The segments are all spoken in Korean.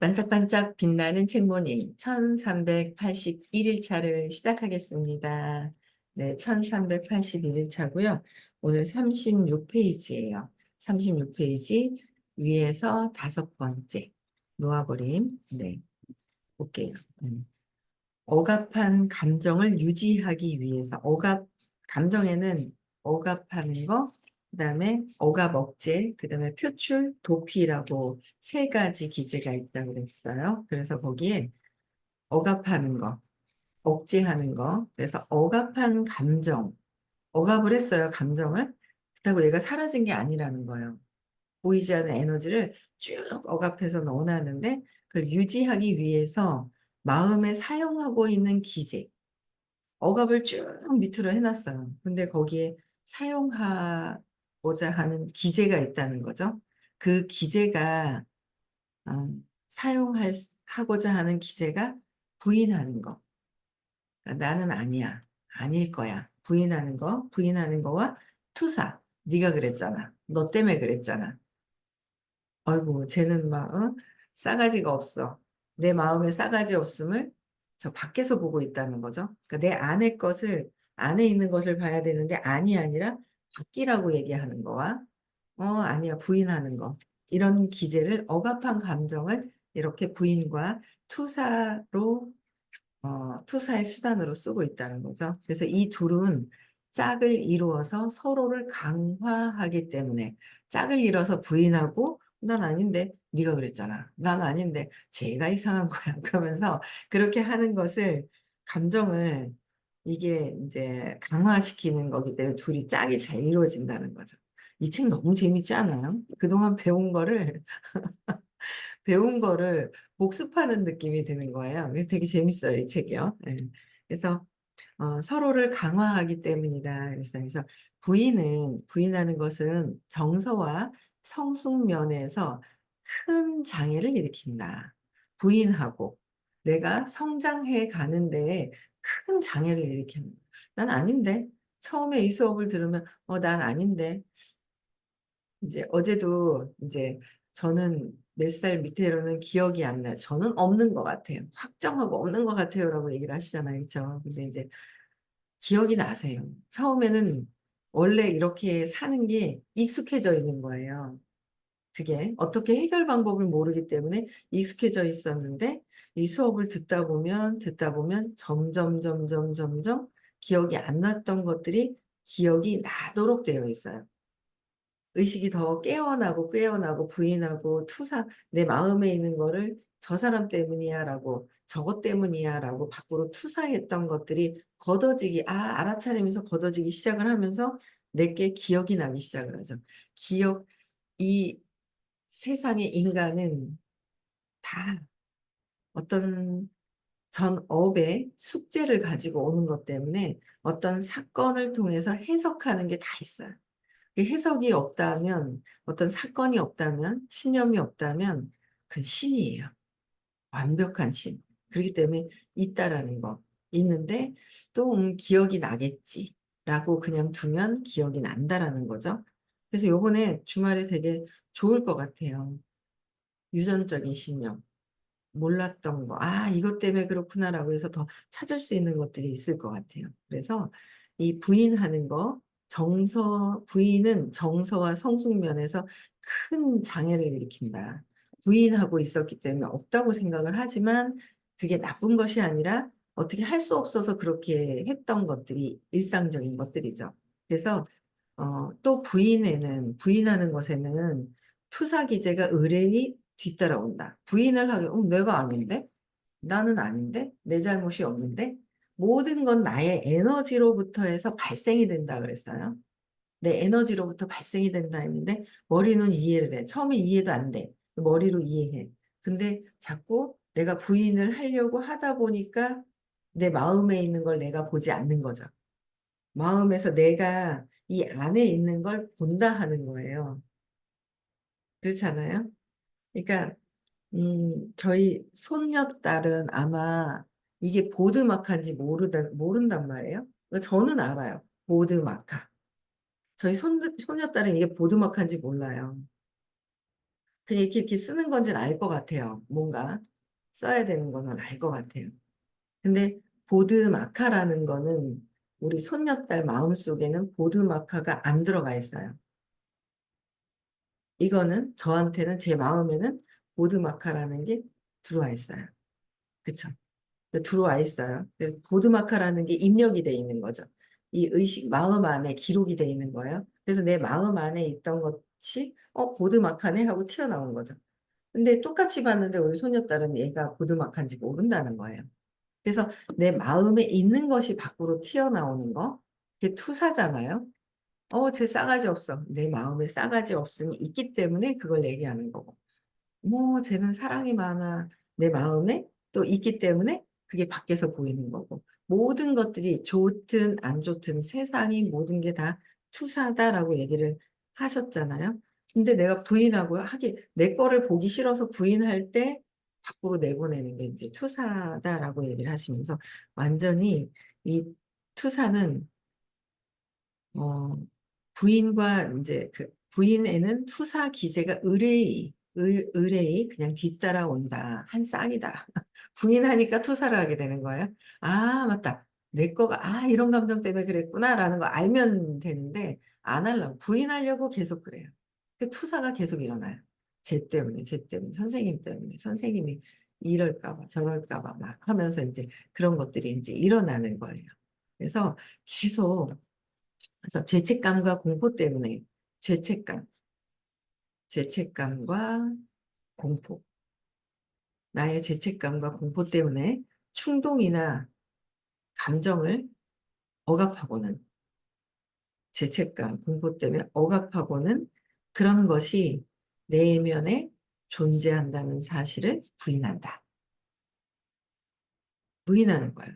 반짝반짝 빛나는 책모닝 1381일 차를 시작하겠습니다. 네, 1381일 차고요. 오늘 36페이지예요. 36페이지 위에서 다섯 번째 놓아버림. 네, 볼게요. 억압한 감정을 유지하기 위해서 감정에는 억압하는 거, 그다음에 억압 억제, 그다음에 표출 도피라고 세 가지 기제가 있다고 그랬어요. 그래서 거기에 억압하는 거, 억제하는 거, 그래서 억압한 감정, 억압을 했어요, 감정을. 그렇다고 얘가 사라진 게 아니라는 거예요. 보이지 않는 에너지를 쭉 억압해서 넣어놨는데 그걸 유지하기 위해서 마음에 사용하고 있는 기제, 억압을 쭉 밑으로 해놨어요. 근데 거기에 사용하고자 하는 기제가 있다는 거죠. 그 기제가 어, 하고자 하는 기제가 부인하는 거. 그러니까 나는 아니야, 아닐 거야. 부인하는 거와 투사. 네가 그랬잖아. 너 때문에 그랬잖아. 아이고, 쟤는 막 싸가지가 없어. 내 마음에 싸가지 없음을 저 밖에서 보고 있다는 거죠. 그러니까 내 안에 있는 것을 봐야 되는데 안이 아니라 밖이라고 얘기하는 거와 아니야 부인하는 거 이런 기제를 억압한 감정을 이렇게 부인과 투사로 투사의 수단으로 쓰고 있다는 거죠. 그래서 이 둘은 짝을 이루어서 서로를 강화하기 때문에 짝을 이뤄서 부인하고 난 아닌데 네가 그랬잖아. 난 아닌데 쟤가 이상한 거야. 그러면서 그렇게 하는 것을 감정을 이게 이제 강화시키는 거기 때문에 둘이 짝이 잘 이루어진다는 거죠. 이 책 너무 재밌지 않아요? 그동안 배운 거를 복습하는 느낌이 드는 거예요. 그래서 되게 재밌어요, 이 책이요. 예. 그래서 서로를 강화하기 때문이다. 그래서 부인하는 것은 정서와 성숙면에서 큰 장애를 일으킨다. 부인하고 내가 성장해 가는데 큰 장애를 일으키는 거야. 난 아닌데. 처음에 이 수업을 들으면 난 아닌데. 이제 어제도 이제 저는 몇 살 밑에로는 기억이 안 나요. 저는 없는 것 같아요. 확정하고 없는 것 같아요라고 얘기를 하시잖아요. 그렇죠? 근데 이제 기억이 나세요. 처음에는 원래 이렇게 사는 게 익숙해져 있는 거예요. 그게 어떻게 해결 방법을 모르기 때문에 익숙해져 있었는데 이 수업을 듣다 보면 점점 기억이 안 났던 것들이 기억이 나도록 되어 있어요. 의식이 더 깨어나고 부인하고 내 마음에 있는 거를 저 사람 때문이야라고 저것 때문이야라고 밖으로 투사했던 것들이 알아차리면서 걷어지기 시작을 하면서 내게 기억이 나기 시작을 하죠. 기억, 이 세상의 인간은 다 어떤 전 업의 숙제를 가지고 오는 것 때문에 어떤 사건을 통해서 해석하는 게 다 있어요. 그 해석이 없다면, 어떤 사건이 없다면, 신념이 없다면, 그 신이에요. 완벽한 신. 그렇기 때문에 있다라는 거. 있는데, 또, 기억이 나겠지. 라고 그냥 두면 기억이 난다라는 거죠. 그래서 요번에 주말에 되게 좋을 것 같아요. 유전적인 신념. 몰랐던 거. 이것 때문에 그렇구나라고 해서 더 찾을 수 있는 것들이 있을 것 같아요. 그래서 이 부인하는 거, 부인은 정서와 성숙면에서 큰 장애를 일으킨다. 부인하고 있었기 때문에 없다고 생각을 하지만 그게 나쁜 것이 아니라 어떻게 할 수 없어서 그렇게 했던 것들이 일상적인 것들이죠. 그래서 또 부인하는 것에는 투사 기제가 의뢰이 뒤따라온다. 부인을 하게, 내가 아닌데? 나는 아닌데? 내 잘못이 없는데? 모든 건 나의 에너지로부터 해서 발생이 된다 그랬어요. 내 에너지로부터 발생이 된다 했는데, 머리는 이해를 해. 처음에 이해도 안 돼. 머리로 이해해. 근데 자꾸 내가 부인을 하려고 하다 보니까 내 마음에 있는 걸 내가 보지 않는 거죠. 마음에서 내가 이 안에 있는 걸 본다 하는 거예요. 그렇잖아요? 그러니까, 저희 손녀딸은 아마 이게 보드마카인지 모른단 말이에요. 그러니까 저는 알아요. 보드마카. 저희 손녀딸은 이게 보드마카인지 몰라요. 그냥 이렇게 쓰는 건지는 알 것 같아요. 뭔가 써야 되는 거는 알 것 같아요. 근데 보드마카라는 거는 우리 손녀딸 마음속에는 보드마카가 안 들어가 있어요. 이거는 저한테는 제 마음에는 보드마카라는 게 들어와 있어요. 그쵸? 들어와 있어요. 그래서 보드마카라는 게 입력이 돼 있는 거죠. 이 의식, 마음 안에 기록이 돼 있는 거예요. 그래서 내 마음 안에 있던 것이, 보드마카네 하고 튀어나온 거죠. 근데 똑같이 봤는데 우리 소녀딸은 얘가 보드마카인지 모른다는 거예요. 그래서 내 마음에 있는 것이 밖으로 튀어나오는 거, 그게 투사잖아요. 쟤 싸가지 없어. 내 마음에 싸가지 없음이 있기 때문에 그걸 얘기하는 거고. 뭐, 쟤는 사랑이 많아. 내 마음에 또 있기 때문에 그게 밖에서 보이는 거고. 모든 것들이 좋든 안 좋든 세상이 모든 게 다 투사다라고 얘기를 하셨잖아요. 근데 내가 부인하고 하기, 내 거를 보기 싫어서 부인할 때 밖으로 내보내는 게 이제 투사다라고 얘기를 하시면서 완전히 이 투사는 어, 부인과 이제 그 부인에는 투사 기제가 의뢰이 그냥 뒤따라온다. 한 쌍이다. 부인하니까 투사를 하게 되는 거예요. 아, 맞다. 내 거가, 이런 감정 때문에 그랬구나라는 거 알면 되는데, 안 하려고. 부인하려고 계속 그래요. 그 투사가 계속 일어나요. 쟤 때문에, 선생님 때문에, 선생님이 이럴까 봐, 저럴까 봐 막 하면서 이제 그런 것들이 이제 일어나는 거예요. 그래서 계속 그래서 죄책감과 공포 때문에 죄책감, 죄책감과 공포, 나의 죄책감과 공포 때문에 충동이나 감정을 억압하고는 죄책감, 공포 때문에 억압하고는 그런 것이 내면에 존재한다는 사실을 부인한다. 부인하는 거예요.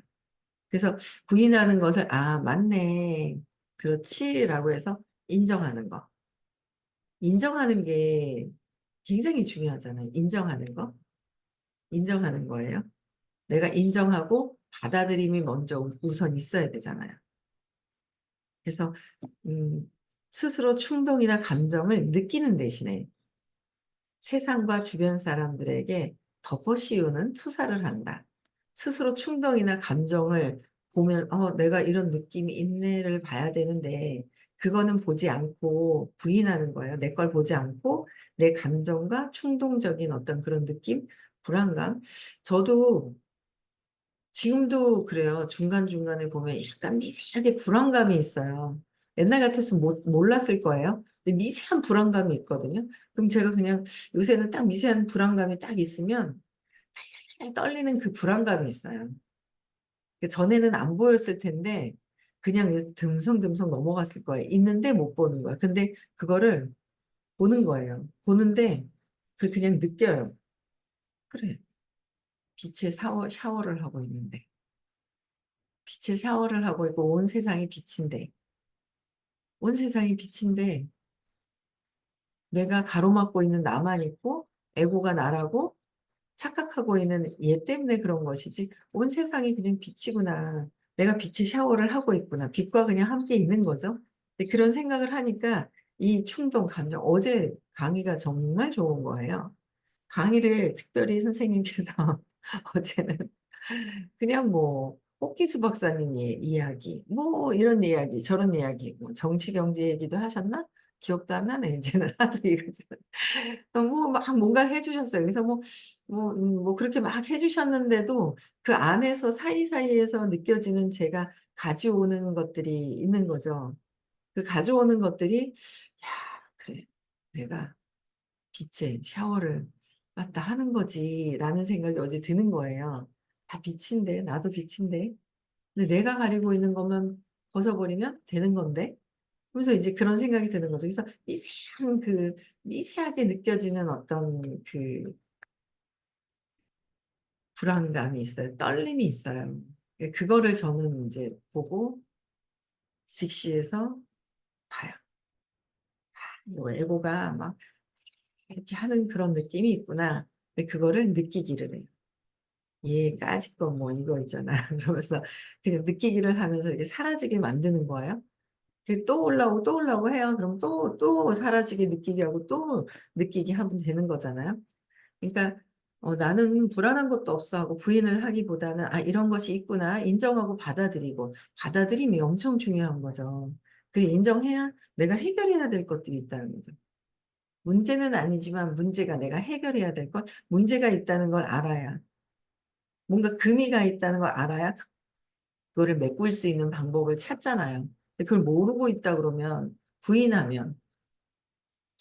그래서 부인하는 것을 맞네. 그렇지라고 해서 인정하는 거. 인정하는 게 굉장히 중요하잖아요. 인정하는 거. 인정하는 거예요. 내가 인정하고 받아들임이 먼저 우선 있어야 되잖아요. 그래서 음, 스스로 충동이나 감정을 느끼는 대신에 세상과 주변 사람들에게 덮어씌우는 투사를 한다. 스스로 충동이나 감정을 보면, 내가 이런 느낌이 있네를 봐야 되는데, 그거는 보지 않고 부인하는 거예요. 내 걸 보지 않고 내 감정과 충동적인 어떤 그런 느낌, 불안감. 저도 지금도 그래요. 중간중간에 보면 약간 미세하게 불안감이 있어요. 옛날 같았으면 몰랐을 거예요. 근데 미세한 불안감이 있거든요. 그럼 제가 그냥 요새는 딱 미세한 불안감이 딱 있으면 살살 떨리는 그 불안감이 있어요. 전에는 안 보였을 텐데 그냥 듬성듬성 넘어갔을 거예요. 있는데 못 보는 거야. 근데 그거를 보는 거예요. 보는데 그냥 느껴요. 그래. 빛의 샤워를 하고 있는데. 빛의 샤워를 하고 있고 온 세상이 빛인데 온 세상이 빛인데 내가 가로막고 있는 나만 있고 에고가 나라고 착각하고 있는 얘 때문에 그런 것이지 온 세상이 그냥 빛이구나. 내가 빛의 샤워를 하고 있구나. 빛과 그냥 함께 있는 거죠. 근데 그런 생각을 하니까 이 충동, 감정, 어제 강의가 정말 좋은 거예요. 강의를 특별히 선생님께서 어제는 그냥 뭐 호키스 박사님 이야기, 뭐 이런 이야기, 저런 이야기, 뭐 정치 경제 얘기도 하셨나? 기억도 안 나네 이제는 하도 이거저거 뭐막 뭔가 해주셨어요. 그래서 뭐 그렇게 막 해주셨는데도 그 안에서 사이사이에서 느껴지는 제가 가져오는 것들이 있는 거죠. 그 가져오는 것들이 야 그래 내가 빛에 샤워를 맞다 하는 거지라는 생각이 어제 드는 거예요. 다 빛인데 나도 빛인데 근데 내가 가리고 있는 것만 벗어버리면 되는 건데 그래서 이제 그런 생각이 드는 거죠. 그래서 미세하게 느껴지는 어떤 그 불안감이 있어요. 떨림이 있어요. 그거를 저는 이제 보고 직시해서 봐요. 에고가 막 이렇게 하는 그런 느낌이 있구나. 근데 그거를 느끼기를 해요. 얘까짓 거 뭐 이거 있잖아. 그러면서 그냥 느끼기를 하면서 이렇게 사라지게 만드는 거예요. 또 올라오고 또 올라오고 해요. 그럼 또 사라지게 느끼게 하고 또 느끼게 하면 되는 거잖아요. 그러니까 나는 불안한 것도 없어 하고 부인을 하기보다는 아, 이런 것이 있구나 인정하고 받아들이고 받아들임이 엄청 중요한 거죠. 그 인정해야 내가 해결해야 될 것들이 있다는 거죠. 문제는 아니지만 문제가 내가 해결해야 될 것, 문제가 있다는 걸 알아야 뭔가 금이가 있다는 걸 알아야 그거를 메꿀 수 있는 방법을 찾잖아요. 근데 그걸 모르고 있다 그러면 부인하면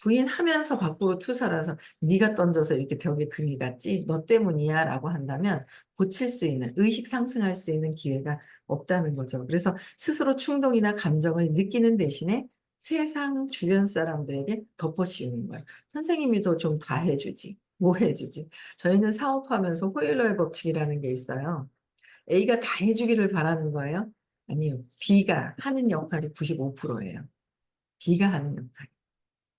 부인하면서 밖으로 투사라서 네가 던져서 이렇게 벽에 금이 갔지 너 때문이야 라고 한다면 고칠 수 있는 의식 상승할 수 있는 기회가 없다는 거죠. 그래서 스스로 충동이나 감정을 느끼는 대신에 세상 주변 사람들에게 덮어씌우는 거예요. 선생님이 더 좀 다 해주지. 뭐 해주지? 저희는 사업하면서 호일러의 법칙이라는 게 있어요. A가 다 해주기를 바라는 거예요. 아니요. B가 하는 역할이 95%예요. B가 하는 역할.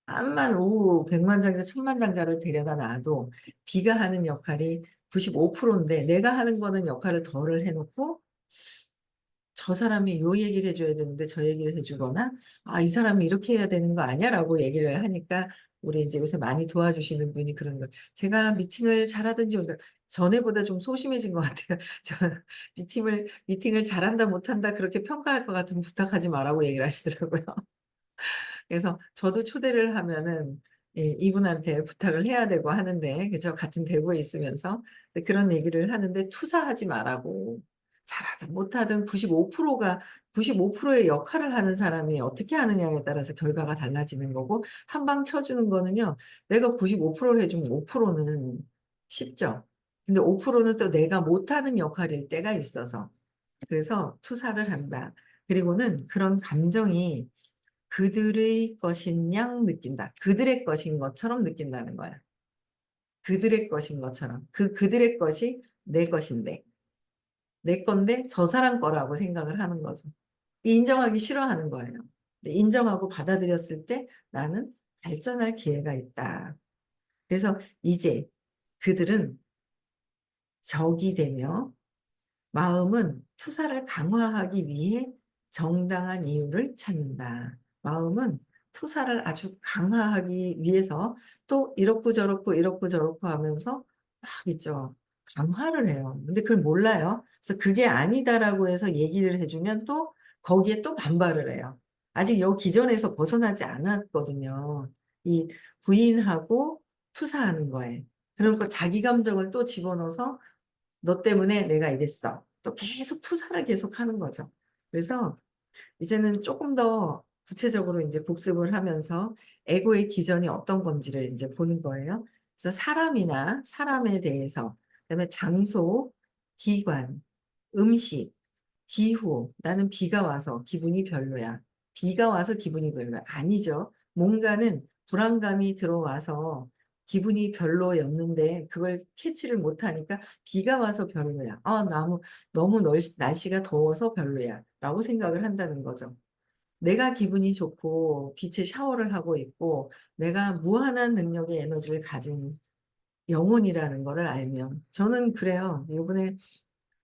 암만 오 백만장자 천만장자를 데려다 놔도 B가 하는 역할이 95%인데 내가 하는 거는 역할을 덜을 해놓고 저 사람이 요 얘기를 해줘야 되는데 저 얘기를 해주거나 아, 이 사람이 이렇게 해야 되는 거 아니야? 라고 얘기를 하니까 우리 이제 요새 많이 도와주시는 분이 그런 거 제가 미팅을 잘하든지 그러니까 전에보다 좀 소심해진 것 같아요. 저 미팅을 잘한다 못한다 그렇게 평가할 것 같으면 부탁하지 말라고 얘기를 하시더라고요. 그래서 저도 초대를 하면은 이분한테 부탁을 해야 되고 하는데, 그죠? 같은 대구에 있으면서 그런 얘기를 하는데 투사하지 말라고. 잘하든 못하든 95%가 95%의 역할을 하는 사람이 어떻게 하느냐에 따라서 결과가 달라지는 거고 한 방 쳐주는 거는요. 내가 95%를 해주면 5%는 쉽죠. 근데 5%는 또 내가 못하는 역할일 때가 있어서 그래서 투사를 한다. 그리고는 그런 감정이 그들의 것인 양 느낀다. 그들의 것인 것처럼 느낀다는 거야. 그들의 것인 것처럼. 그들의 것이 내 것인데, 내 건데 저 사람 거라고 생각을 하는 거죠. 인정하기 싫어하는 거예요. 근데 인정하고 받아들였을 때 나는 발전할 기회가 있다. 그래서 이제 그들은 적이 되며 마음은 투사를 강화하기 위해 정당한 이유를 찾는다. 마음은 투사를 아주 강화하기 위해서 또 이렇고 저렇고 이렇고 저렇고 하면서 막 있죠. 강화를 해요. 근데 그걸 몰라요. 그래서 그게 아니다라고 해서 얘기를 해주면 또 거기에 또 반발을 해요. 아직 여 기존에서 벗어나지 않았거든요. 이 부인하고 투사하는 거에. 그러니까 자기 감정을 또 집어넣어서 너 때문에 내가 이랬어. 또 계속 투사를 계속 하는 거죠. 그래서 이제는 조금 더 구체적으로 이제 복습을 하면서 에고의 기전이 어떤 건지를 이제 보는 거예요. 그래서 사람이나 사람에 대해서, 그다음에 장소, 기관, 음식, 기후, 나는 비가 와서 기분이 별로야. 비가 와서 기분이 별로야. 아니죠. 뭔가는 불안감이 들어와서 기분이 별로였는데 그걸 캐치를 못하니까 비가 와서 별로야. 아, 너무 날씨가 더워서 별로야. 라고 생각을 한다는 거죠. 내가 기분이 좋고 빛의 샤워를 하고 있고 내가 무한한 능력의 에너지를 가진 영혼이라는 거를 알면 저는 그래요. 이번에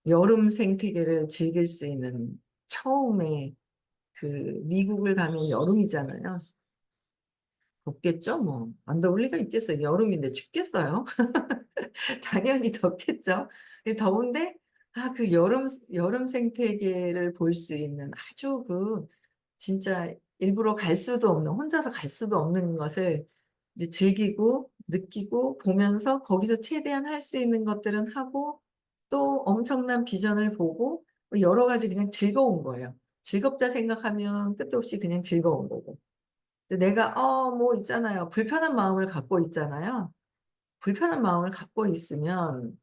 여름 생태계를 즐길 수 있는 처음에 그 미국을 가면 여름이잖아요. 덥겠죠? 뭐. 안 더울 리가 있겠어요. 여름인데 춥겠어요? 당연히 덥겠죠? 더운데, 아, 그 여름 생태계를 볼 수 있는 아주 진짜 일부러 갈 수도 없는, 혼자서 갈 수도 없는 것을 이제 즐기고, 느끼고, 보면서 거기서 최대한 할 수 있는 것들은 하고, 또 엄청난 비전을 보고, 여러 가지 그냥 즐거운 거예요. 즐겁다 생각하면 끝도 없이 그냥 즐거운 거고. 근데 내가, 뭐 있잖아요. 불편한 마음을 갖고 있잖아요. 불편한 마음을 갖고 있으면,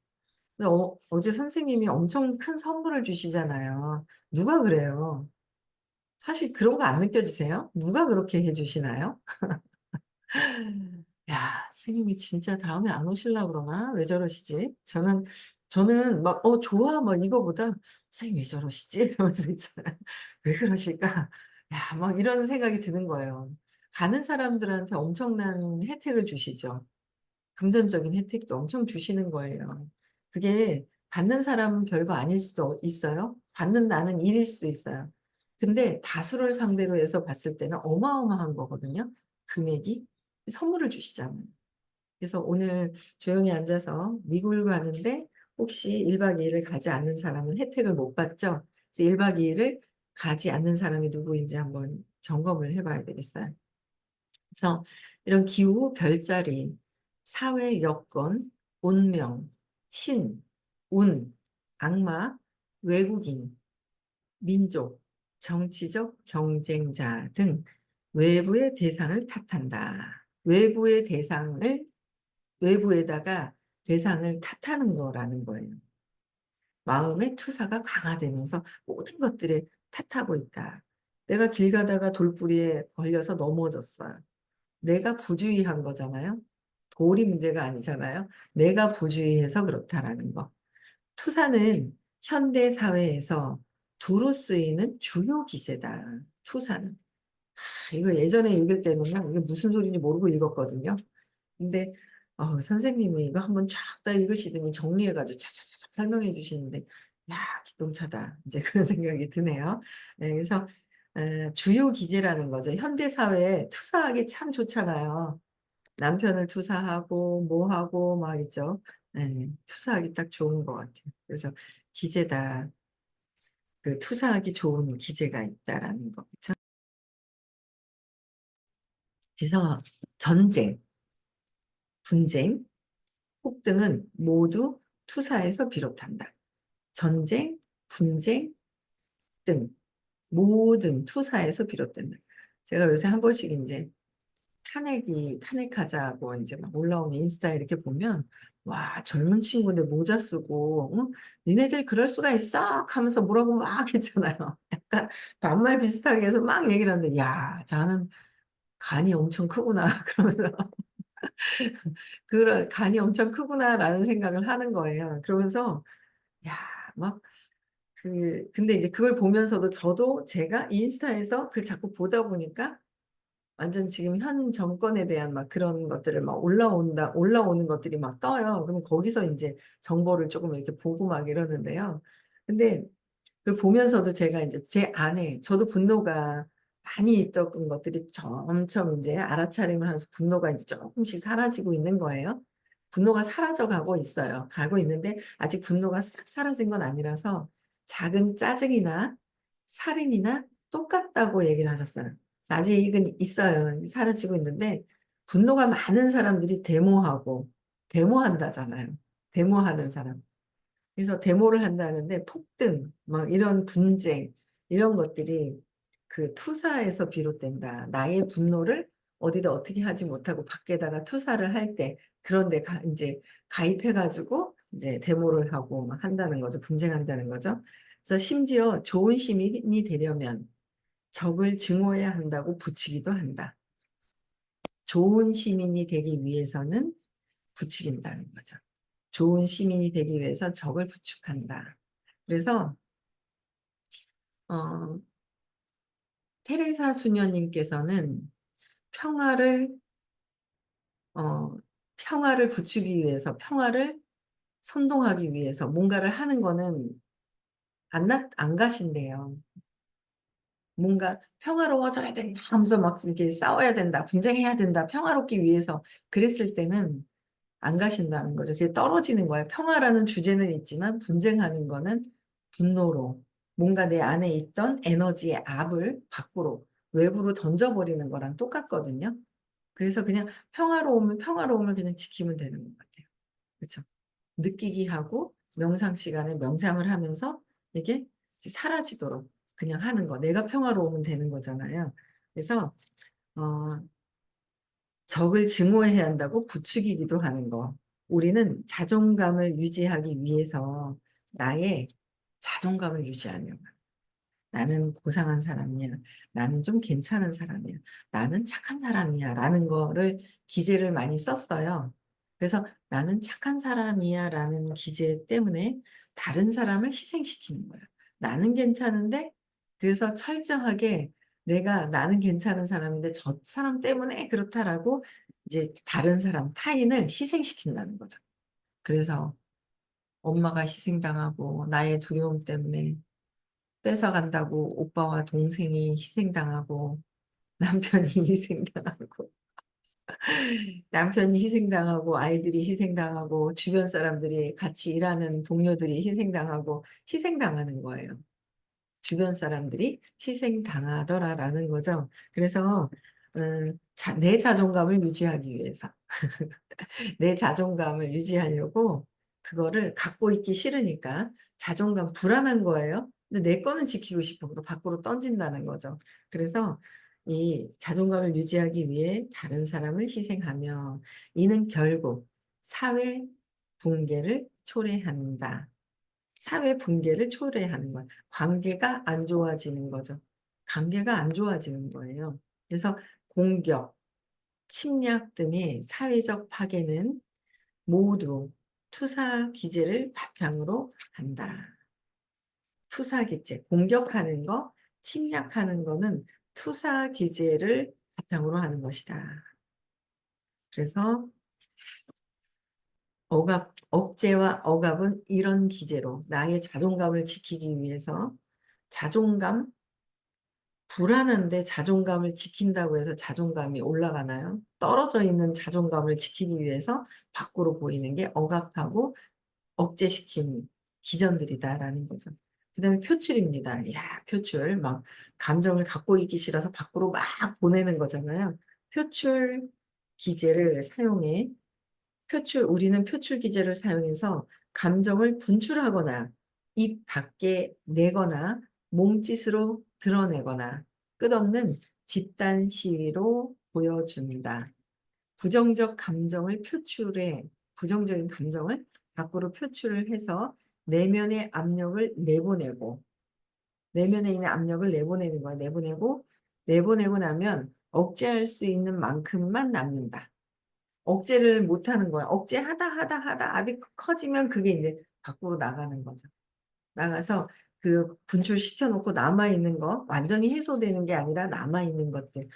근데 어제 선생님이 엄청 큰 선물을 주시잖아요. 누가 그래요? 사실 그런 거 안 느껴지세요? 누가 그렇게 해주시나요? 야, 선생님이 진짜 다음에 안 오실라 그러나? 왜 저러시지? 저는 막, 좋아, 막 이거보다, 선생님 왜 저러시지? 이러면서 있잖아요. 왜 그러실까? 야, 막 이런 생각이 드는 거예요. 가는 사람들한테 엄청난 혜택을 주시죠. 금전적인 혜택도 엄청 주시는 거예요. 그게 받는 사람은 별거 아닐 수도 있어요. 받는 나는 일일 수도 있어요. 근데 다수를 상대로 해서 봤을 때는 어마어마한 거거든요. 금액이. 선물을 주시잖아요. 그래서 오늘 조용히 앉아서 미국을 가는데 혹시 1박 2일을 가지 않는 사람은 혜택을 못 받죠. 그래서 1박 2일을 가지 않는 사람이 누구인지 한번 점검을 해봐야 되겠어요. 그래서 이런 기후, 별자리, 사회 여건, 운명, 신, 운, 악마, 외국인, 민족, 정치적 경쟁자 등 외부의 대상을 탓한다. 외부에다가 대상을 탓하는 거라는 거예요. 마음의 투사가 강화되면서 모든 것들에 탓하고 있다. 내가 길 가다가 돌부리에 걸려서 넘어졌어요. 내가 부주의한 거잖아요. 돌이 문제가 아니잖아요. 내가 부주의해서 그렇다라는 거. 투사는 현대 사회에서 두루 쓰이는 주요 기제다. 투사는. 이거 예전에 읽을 때는요. 이게 무슨 소리인지 모르고 읽었거든요. 근데 선생님이 이거 한번 쫙 다 읽으시더니 정리해가지고 차차차차 설명해 주시는데 야 기똥차다 이제 그런 생각이 드네요. 네, 그래서 주요 기제라는 거죠. 현대 사회에 투사하기 참 좋잖아요. 남편을 투사하고 뭐 하고 막 있죠. 네, 투사하기 딱 좋은 것 같아요. 그래서 기제다. 그 투사하기 좋은 기제가 있다라는 거. 그렇죠? 그래서 전쟁, 분쟁, 폭등은 모두 투사에서 비롯한다. 전쟁, 분쟁 등 모든 투사에서 비롯된다. 제가 요새 한 번씩 이제 탄핵하자고 이제 막 올라오는 인스타 이렇게 보면 와 젊은 친구인데 모자 쓰고 니네들 그럴 수가 있어 하면서 뭐라고 막 했잖아요. 약간 반말 비슷하게 해서 막 얘기를 하는데 야 자는 간이 엄청 크구나 그러면서 그런 간이 엄청 크구나라는 생각을 하는 거예요. 그러면서 야, 막 근데 이제 그걸 보면서도 저도 제가 인스타에서 그걸 자꾸 보다 보니까 완전 지금 현 정권에 대한 막 그런 것들을 막 올라오는 것들이 막 떠요. 그럼 거기서 이제 정보를 조금 이렇게 보고 막 이러는데요. 근데 그 보면서도 제가 이제 제 안에 저도 분노가 많이 있던 것들이 점점 이제 알아차림을 하면서 분노가 이제 조금씩 사라지고 있는 거예요. 분노가 사라져 가고 있어요. 가고 있는데 아직 분노가 싹 사라진 건 아니라서 작은 짜증이나 살인이나 똑같다고 얘기를 하셨어요. 아직은 있어요. 사라지고 있는데 분노가 많은 사람들이 데모한다잖아요. 데모하는 사람. 그래서 데모를 한다는데 폭등, 막 이런 분쟁, 이런 것들이 그 투사에서 비롯된다. 나의 분노를 어디다 어떻게 하지 못하고 밖에다가 투사를 할 때, 그런데 이제 가입해가지고 이제 데모를 하고 막 한다는 거죠. 분쟁한다는 거죠. 그래서 심지어 좋은 시민이 되려면 적을 증오해야 한다고 부추기도 한다. 좋은 시민이 되기 위해서는 부추긴다는 거죠. 좋은 시민이 되기 위해서 적을 부축한다. 그래서 어, 테레사 수녀님께서는 평화를 평화를 부추기 위해서 평화를 선동하기 위해서 뭔가를 하는 거는 안 가신대요. 뭔가 평화로워져야 된다 하면서 막 이렇게 싸워야 된다, 분쟁해야 된다, 평화롭기 위해서 그랬을 때는 안 가신다는 거죠. 그게 떨어지는 거예요. 평화라는 주제는 있지만 분쟁하는 거는 분노로 뭔가 내 안에 있던 에너지의 압을 밖으로 외부로 던져버리는 거랑 똑같거든요. 그래서 그냥 평화로움을 그냥 지키면 되는 것 같아요. 그렇죠? 느끼기 하고 명상 시간에 명상을 하면서 이게 사라지도록 그냥 하는 거. 내가 평화로우면 되는 거잖아요. 그래서 어, 적을 증오해야 한다고 부추기기도 하는 거. 우리는 자존감을 유지하기 위해서 나의 자존감을 유지하려고. 나는 고상한 사람이야. 나는 좀 괜찮은 사람이야. 나는 착한 사람이야. 라는 거를 기제를 많이 썼어요. 그래서 나는 착한 사람이야. 라는 기제 때문에 다른 사람을 희생시키는 거예요. 나는 괜찮은데, 그래서 철저하게 나는 괜찮은 사람인데 저 사람 때문에 그렇다라고 이제 다른 사람, 타인을 희생시킨다는 거죠. 그래서 엄마가 희생당하고 나의 두려움 때문에 뺏어간다고 오빠와 동생이 희생당하고 남편이 희생당하고 남편이 희생당하고 아이들이 희생당하고 주변 사람들이 같이 일하는 동료들이 희생당하고 희생당하는 거예요. 주변 사람들이 희생당하더라라는 거죠. 그래서 내 자존감을 유지하기 위해서 내 자존감을 유지하려고 그거를 갖고 있기 싫으니까 자존감 불안한 거예요. 근데 내 거는 지키고 싶어. 그 밖으로 던진다는 거죠. 그래서 이 자존감을 유지하기 위해 다른 사람을 희생하며 이는 결국 사회 붕괴를 초래한다. 사회 붕괴를 초래하는 거예요. 관계가 안 좋아지는 거죠. 관계가 안 좋아지는 거예요. 그래서 공격, 침략 등의 사회적 파괴는 모두 투사 기제를 바탕으로 한다. 투사 기제, 공격하는 거, 침략하는 거는 투사 기제를 바탕으로 하는 것이다. 그래서 억제와 억압은 이런 기제로 나의 자존감을 지키기 위해서 자존감, 불안한데 자존감을 지킨다고 해서 자존감이 올라가나요? 떨어져 있는 자존감을 지키기 위해서 밖으로 보이는 게 억압하고 억제시킨 기전들이다라는 거죠. 그다음에 표출입니다. 야, 표출. 막 감정을 갖고 있기 싫어서 밖으로 막 보내는 거잖아요. 표출 기제를 사용해 우리는 표출 기제를 사용해서 감정을 분출하거나 입 밖에 내거나 몸짓으로 드러내거나 끝없는 집단 시위로 보여준다. 부정적인 감정을 밖으로 표출을 해서 내면의 압력을 내보내고, 내면에 있는 압력을 내보내는 거야. 내보내고 나면 억제할 수 있는 만큼만 남는다. 억제를 못 하는 거야. 억제하다 압이 커지면 그게 이제 밖으로 나가는 거죠. 나가서 그 분출시켜 놓고 남아있는 거, 완전히 해소되는 게 아니라 남아있는 것들.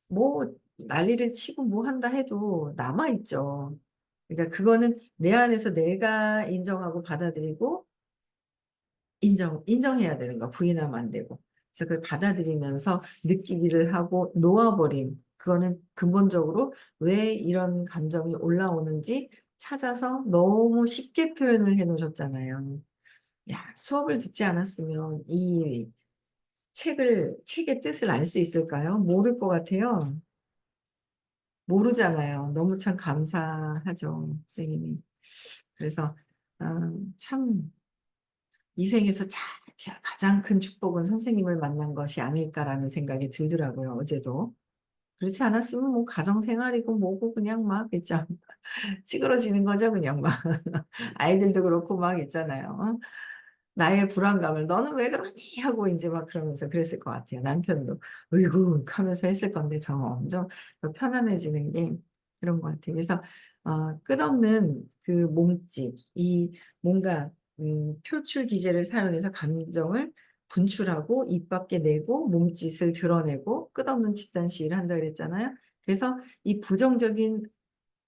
뭐 난리를 치고 뭐 한다 해도 남아있죠. 그러니까 그거는 내 안에서 내가 인정하고 받아들이고 인정해야 되는 거. 부인하면 안 되고. 그래서 그걸 받아들이면서 느끼기를 하고 놓아버림. 그거는 근본적으로 왜 이런 감정이 올라오는지 찾아서 너무 쉽게 표현을 해 놓으셨잖아요. 야, 수업을 듣지 않았으면 이 책의 뜻을 알 수 있을까요? 모를 것 같아요. 모르잖아요. 너무 참 감사하죠, 선생님이. 그래서, 참, 이 생에서 가장 큰 축복은 선생님을 만난 것이 아닐까라는 생각이 들더라고요, 어제도. 그렇지 않았으면 뭐 가정생활이고 뭐고 그냥 막 있죠. 찌그러지는 거죠, 그냥 막. 아이들도 그렇고 막 있잖아요. 나의 불안감을 너는 왜 그러니? 하고 이제 막 그러면서 그랬을 것 같아요. 남편도 으이구 하면서 했을 건데 점점 더 편안해지는 게 그런 것 같아요. 그래서 끝없는 그 몸짓, 이 뭔가 표출 기제를 사용해서 감정을 분출하고 입 밖에 내고 몸짓을 드러내고 끝없는 집단 시위를 한다 그랬잖아요. 그래서 이 부정적인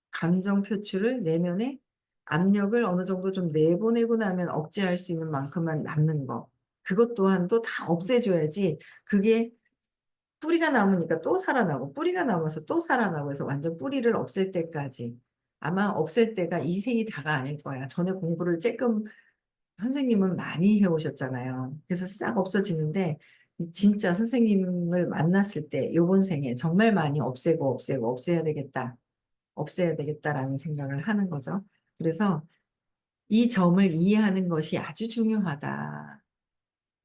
감정 표출을 내면에 압력을 어느 정도 좀 내보내고 나면 억제할 수 있는 만큼만 남는 거. 그것 또한도 다 없애줘야지 그게 뿌리가 남으니까 또 살아나고 뿌리가 남아서 또 살아나고 해서 완전 뿌리를 없앨 때까지 아마 없앨 때가 이 생이 다가 아닐 거야. 전에 공부를 쬐끔 선생님은 많이 해오셨잖아요. 그래서 싹 없어지는데 진짜 선생님을 만났을 때 요번 생에 정말 많이 없애고 없애야 되겠다라는 생각을 하는 거죠. 그래서 이 점을 이해하는 것이 아주 중요하다.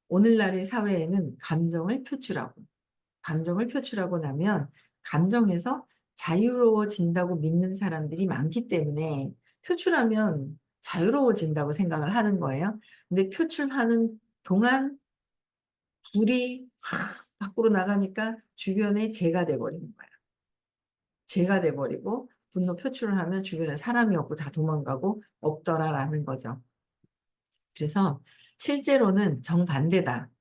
오늘날의 사회에는 감정을 표출하고 나면 감정에서 자유로워진다고 믿는 사람들이 많기 때문에 표출하면 자유로워진다고 생각을 하는 거예요. 근데 표출하는 동안 불이 확 밖으로 나가니까 주변에 재가 돼버리는 거예요. 재가 돼버리고 분노 표출을 하면 주변에 사람이 없고 다 도망가고 없더라라는 거죠. 그래서 실제로는 정반대다.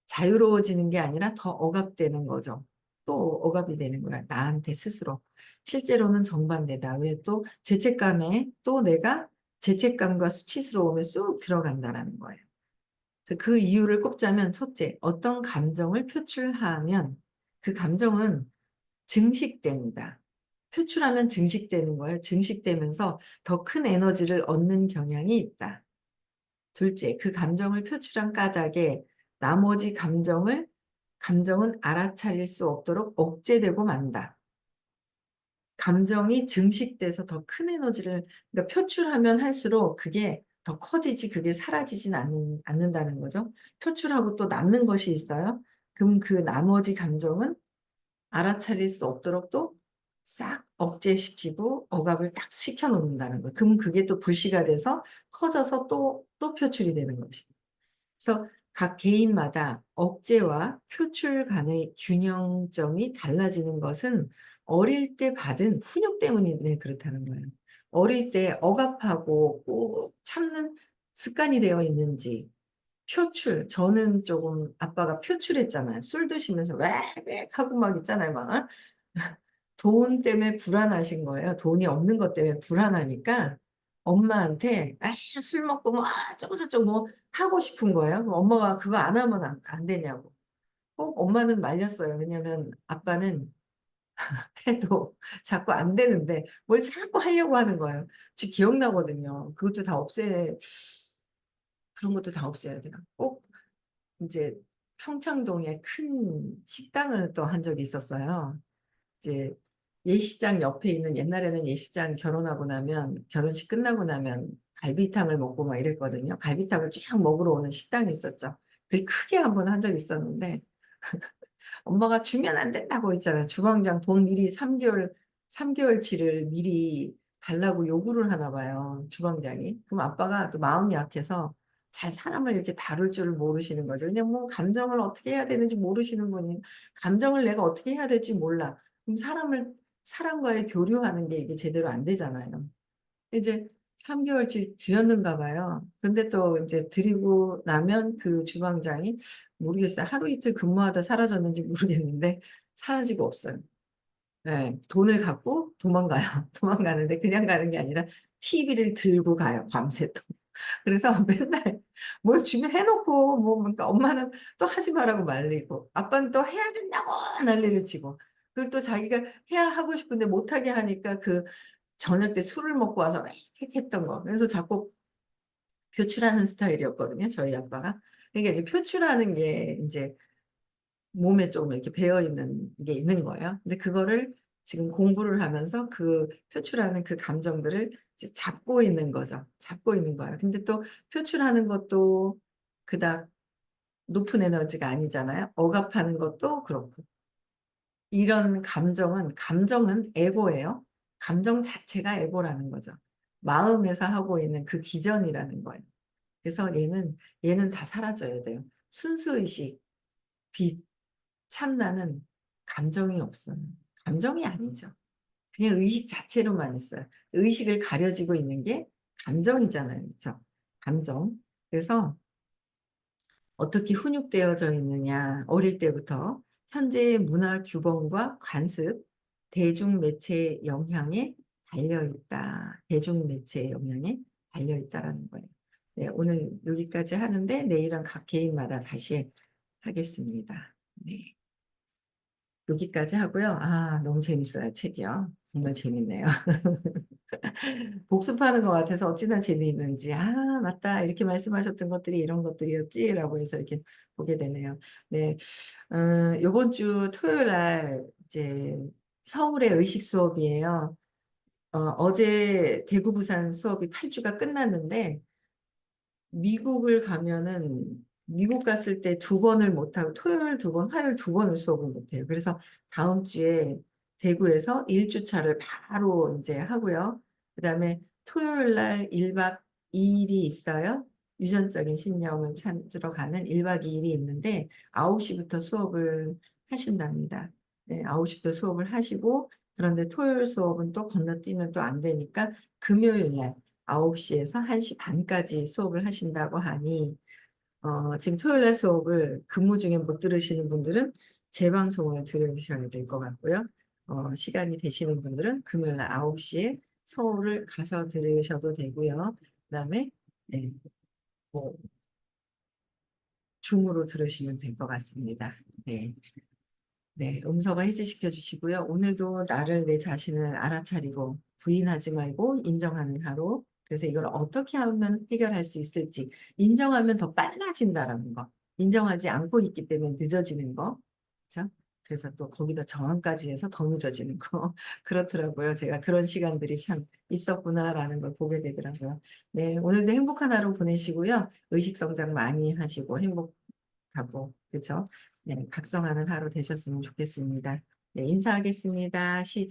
자유로워지는 게 아니라 더 억압되는 거죠. 또 억압이 되는 거야. 나한테 스스로. 실제로는 정반대다. 왜 또 죄책감에 또 내가 죄책감과 수치스러움에 쑥 들어간다라는 거예요. 그 이유를 꼽자면 첫째, 어떤 감정을 표출하면 그 감정은 증식됩니다. 표출하면 증식되는 거예요. 증식되면서 더 큰 에너지를 얻는 경향이 있다. 둘째, 그 감정을 표출한 까닭에 나머지 감정은 알아차릴 수 없도록 억제되고 만다. 감정이 증식돼서 더 큰 에너지를, 그러니까 표출하면 할수록 그게 더 커지지, 그게 사라지진 않는다는 거죠. 표출하고 또 남는 것이 있어요. 그럼 그 나머지 감정은 알아차릴 수 없도록 또 싹 억제시키고 억압을 딱 시켜놓는다는 거예요. 그럼 그게 또 불씨가 돼서 커져서 또 표출이 되는 것이고. 그래서 각 개인마다 억제와 표출 간의 균형점이 달라지는 것은 어릴 때 받은 훈육 때문에 그렇다는 거예요. 어릴 때 억압하고 꾹 참는 습관이 되어 있는지, 저는 조금 아빠가 표출했잖아요. 술 드시면서 웩웩 하고 막 있잖아요. 막. 돈 때문에 불안하신 거예요. 돈이 없는 것 때문에 불안하니까 엄마한테 술 먹고 뭐 어쩌고저쩌고 뭐 하고 싶은 거예요. 그럼 엄마가 그거 안 하면 안 되냐고. 꼭 엄마는 말렸어요. 왜냐면 아빠는 해도 자꾸 안 되는데 뭘 자꾸 하려고 하는 거예요. 저 기억나거든요. 그것도 다 그런 것도 다 없애야 돼요. 꼭 이제 평창동에 큰 식당을 또 한 적이 있었어요. 이제 예식장 옆에 있는, 옛날에는 예식장 결혼하고 나면 결혼식 끝나고 나면 갈비탕을 먹고 막 이랬거든요. 갈비탕을 쫙 먹으러 오는 식당이 있었죠. 그게 크게 한 번 한 적이 있었는데 엄마가 주면 안 된다고 했잖아요. 주방장 돈 미리 3개월치를 미리 달라고 요구를 하나 봐요. 주방장이. 그럼 아빠가 또 마음이 약해서 잘 사람을 이렇게 다룰 줄을 모르시는 거죠. 그냥 뭐 감정을 어떻게 해야 되는지 모르시는 분이, 감정을 내가 어떻게 해야 될지 몰라. 그럼 사람과의 교류하는 게 이게 제대로 안 되잖아요. 이제 3개월치 드렸는가 봐요. 근데 또 이제 드리고 나면 그 주방장이, 모르겠어요. 하루 이틀 근무하다 사라졌는지 모르겠는데 사라지고 없어요. 네, 돈을 갖고 도망가요. 도망가는데 그냥 가는 게 아니라 TV를 들고 가요. 밤새 또. 그래서 맨날 뭘 주면 해놓고, 뭐 그러니까 엄마는 또 하지 말라고 말리고 아빠는 또 해야 된다고 난리를 치고, 그걸 또 자기가 해야 하고 싶은데 못하게 하니까 그 저녁 때 술을 먹고 와서 이렇게 했던 거. 그래서 자꾸 표출하는 스타일이었거든요. 저희 아빠가. 그러니까 이제 표출하는 게 이제 몸에 조금 이렇게 배어 있는 게 있는 거예요. 근데 그거를 지금 공부를 하면서 그 표출하는 그 감정들을 이제 잡고 있는 거죠. 잡고 있는 거예요. 근데 또 표출하는 것도 그닥 높은 에너지가 아니잖아요. 억압하는 것도 그렇고. 이런 감정은 에고예요. 감정 자체가 에고라는 거죠. 마음에서 하고 있는 그 기전이라는 거예요. 그래서 얘는 다 사라져야 돼요. 순수의식, 빛, 참나는 감정이 없어요. 감정이 아니죠. 그냥 의식 자체로만 있어요. 의식을 가려지고 있는 게 감정이잖아요. 그렇죠? 감정. 그래서 어떻게 훈육되어져 있느냐, 어릴 때부터 현재의 문화 규범과 관습, 대중매체 영향에 달려있다. 대중매체 영향에 달려있다라는 거예요. 네, 오늘 여기까지 하는데 내일은 각 개인마다 다시 하겠습니다. 네, 여기까지 하고요. 아, 너무 재밌어요, 책이요. 정말 재밌네요. 복습하는 것 같아서 어찌나 재미있는지, 아, 맞다, 이렇게 말씀하셨던 것들이 이런 것들이었지라고 해서 이렇게 보게 되네요. 네, 요번 주 토요일 날 이제 서울의 의식 수업이에요. 어제 대구 부산 수업이 8주가 끝났는데 미국을 가면은, 미국 갔을 때 2번을 못하고 토요일 2번, 화요일 2번을 수업을 못해요. 그래서 다음 주에 대구에서 1주차를 바로 이제 하고요. 그 다음에 토요일 날 1박 2일이 있어요. 유전적인 신념을 찾으러 가는 1박 2일이 있는데 9시부터 수업을 하신답니다. 네, 9시부터 수업을 하시고, 그런데 토요일 수업은 또 건너뛰면 또 안 되니까 금요일 날 9시에서 1시 반까지 수업을 하신다고 하니, 지금 토요일 날 수업을 근무 중에 못 들으시는 분들은 재방송을 들으셔야 될 것 같고요. 시간이 되시는 분들은 금요일 날 9시에 서울을 가서 들으셔도 되고요. 그다음에 네, 뭐 줌으로 들으시면 될 것 같습니다. 네. 네, 음소거 해제시켜 주시고요. 오늘도 나를 내 자신을 알아차리고 부인하지 말고 인정하는 하루. 그래서 이걸 어떻게 하면 해결할 수 있을지 인정하면 더 빨라진다라는 거. 인정하지 않고 있기 때문에 늦어지는 거. 그렇죠? 그래서 또 거기다 저항까지 해서 더 늦어지는 거. 그렇더라고요. 제가 그런 시간들이 참 있었구나라는 걸 보게 되더라고요. 네, 오늘도 행복한 하루 보내시고요. 의식 성장 많이 하시고 행복하고 그렇죠? 네, 각성하는 하루 되셨으면 좋겠습니다. 네, 인사하겠습니다. 시작.